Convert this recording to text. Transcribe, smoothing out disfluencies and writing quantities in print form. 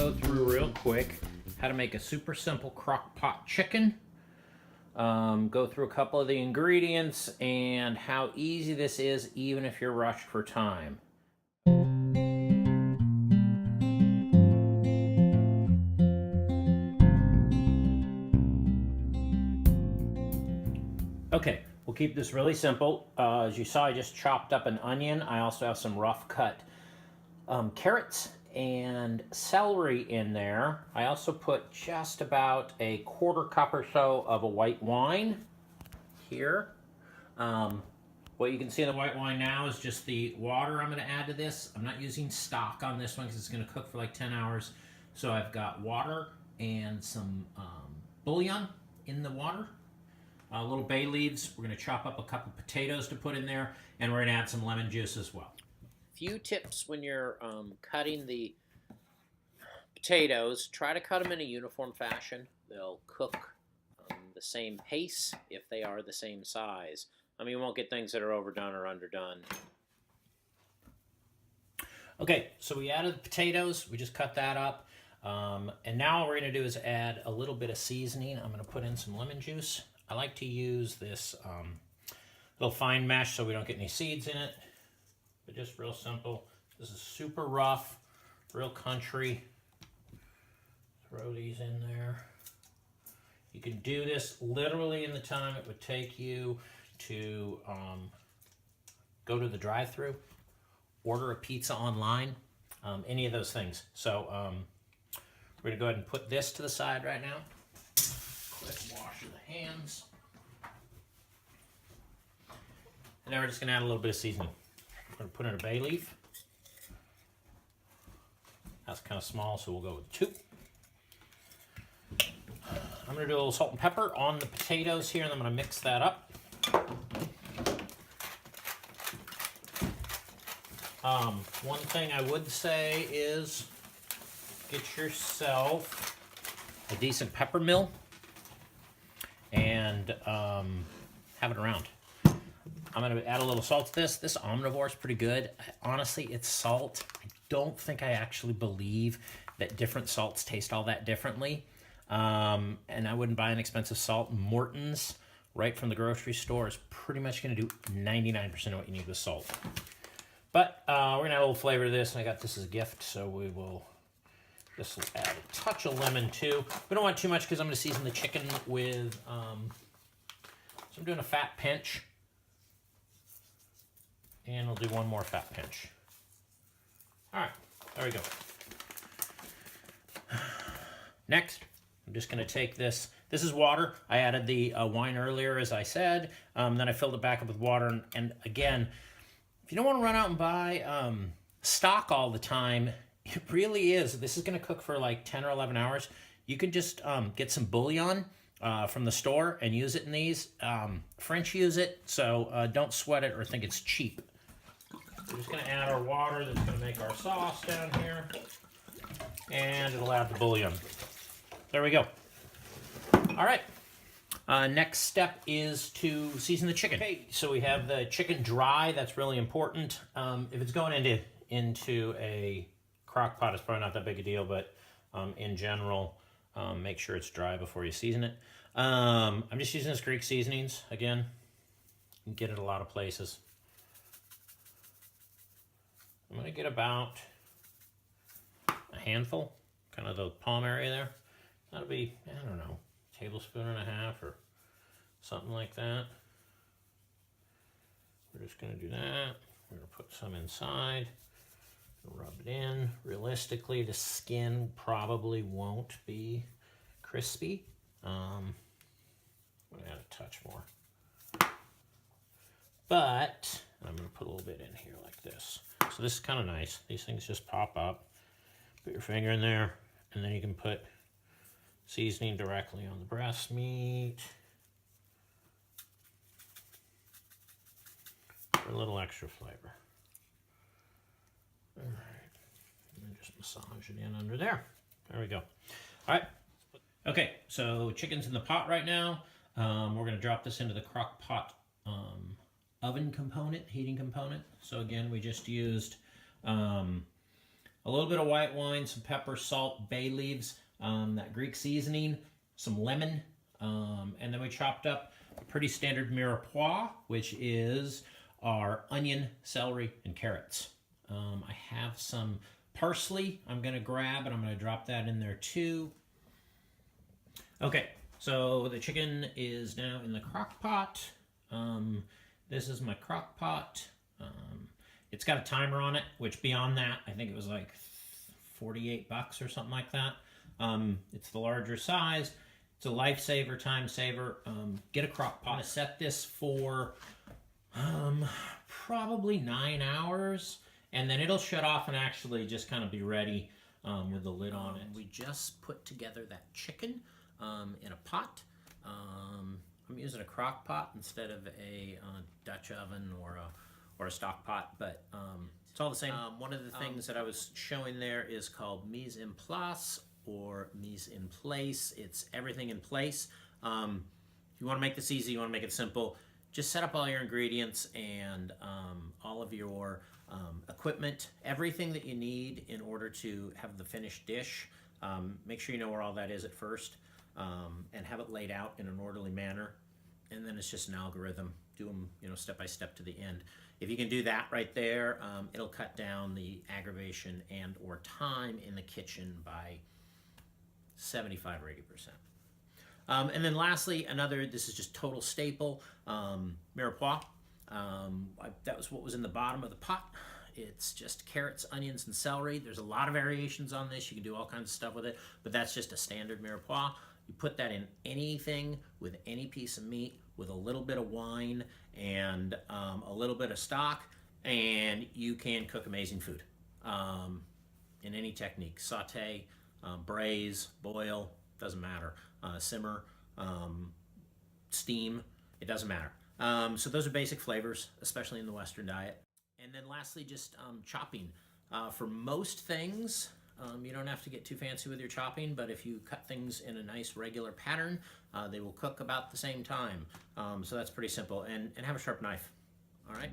go through real quick how to make a super simple crock pot chicken. Go through a couple of the ingredients and how easy this is even if you're rushed for time. Okay, we'll keep this really simple. As you saw, I just chopped up an onion. I also have some rough cut carrots and celery in there. I also put just about a quarter cup or so of a white wine here. What you can see in the white wine now is just the water I'm going to add to this. I'm not using stock on this one because it's going to cook for like 10 hours. So I've got water and some bouillon in the water. Little bay leaves. We're going to chop up a couple potatoes to put in there, and we're going to add some lemon juice as well. Few tips when you're cutting the potatoes. Try to cut them in a uniform fashion. They'll cook the same pace if they are the same size. I mean, you won't get things that are overdone or underdone. Okay, so we added the potatoes. We just cut that up. And now all we're going to do is add a little bit of seasoning. I'm going to put in some lemon juice. I like to use this little fine mesh so we don't get any seeds in it. But just real simple. This is super rough, real country. Throw these in there. You can do this literally in the time it would take you to go to the drive-thru, order a pizza online, any of those things. So we're going to go ahead and put this to the side right now. Quick wash of the hands. And now we're just going to add a little bit of seasoning. We're going to put in a bay leaf. That's kind of small, so we'll go with 2. I'm going to do a little salt and pepper on the potatoes here, and I'm going to mix that up. One thing I would say is get yourself a decent pepper mill and have it around. I'm going to add a little salt to this. This omnivore is pretty good. Honestly, it's salt. I don't think I actually believe that different salts taste all that differently. And I wouldn't buy an expensive salt. Morton's, right from the grocery store, is pretty much going to do 99% of what you need with salt. But we're going to add a little flavor to this, and I got this as a gift, so we will just add a touch of lemon too. We don't want too much because I'm going to season the chicken with, so I'm doing a fat pinch. And we'll do one more fat pinch. All right, there we go. Next, I'm just going to take this. This is water. I added the wine earlier, as I said. Then I filled it back up with water. And again, if you don't want to run out and buy stock all the time, it really is. This is going to cook for like 10 or 11 hours. You can just get some bouillon from the store and use it in these. French use it, so don't sweat it or think it's cheap. We're just going to add our water that's going to make our sauce down here. And it'll add the bouillon. There we go. All right. Next step is to season the chicken. Okay, so we have the chicken dry. That's really important. If it's going into a crock pot, it's probably not that big a deal, but in general, make sure it's dry before you season it. I'm just using this Greek seasonings. Again, you can get it a lot of places. I'm going to get about a handful, kind of the palm area there. That'll be, I don't know, a tablespoon and a half or something like that. We're just going to do that. We're going to put some inside, rub it in. Realistically, the skin probably won't be crispy. I'm going to add a touch more. But I'm going to put a little bit in here like this. So this is kind of nice. These things just pop up. Put your finger in there, and then you can put seasoning directly on the breast meat for a little extra flavor. All right, and then just massage it in under there. There we go. All right. Okay, so chicken's in the pot right now. We're going to drop this into the crock pot oven component, heating component. So again, we just used a little bit of white wine, some pepper, salt, bay leaves, that Greek seasoning, some lemon, and then we chopped up a pretty standard mirepoix, which is our onion, celery, and carrots. I have some parsley I'm going to grab, and I'm going to drop that in there too. Okay, so the chicken is now in the crock pot. This is my crock pot. It's got a timer on it, which beyond that, I think it was like $48 or something like that. It's the larger size. It's a lifesaver, time saver. Get a crock pot. I'm gonna set this for probably 9 hours, and then it'll shut off and actually just kind of be ready with the lid on it. We just put together that chicken in a pot. I'm using a crock pot instead of a Dutch oven or a stock pot, but it's all the same. One of the things that I was showing there is called mise en place or mise en place. It's everything in place. If you want to make this easy, you want to make it simple, just set up all your ingredients and all of your equipment, everything that you need in order to have the finished dish. Make sure you know where all that is at first, and have it laid out in an orderly manner. And then it's just an algorithm. Do them, step by step to the end. If you can do that right there, it'll cut down the aggravation and or time in the kitchen by 75 or 80%. And then lastly, this is just total staple, mirepoix. That was what was in the bottom of the pot. It's just carrots, onions, and celery. There's a lot of variations on this. You can do all kinds of stuff with it, but that's just a standard mirepoix. You put that in anything with any piece of meat with a little bit of wine and a little bit of stock, and you can cook amazing food in any technique. Saute, braise, boil, doesn't matter. Simmer, steam, it doesn't matter. So those are basic flavors, especially in the Western diet. And then lastly, just chopping. For most things, you don't have to get too fancy with your chopping, but if you cut things in a nice regular pattern, they will cook about the same time. So that's pretty simple. And have a sharp knife. All right?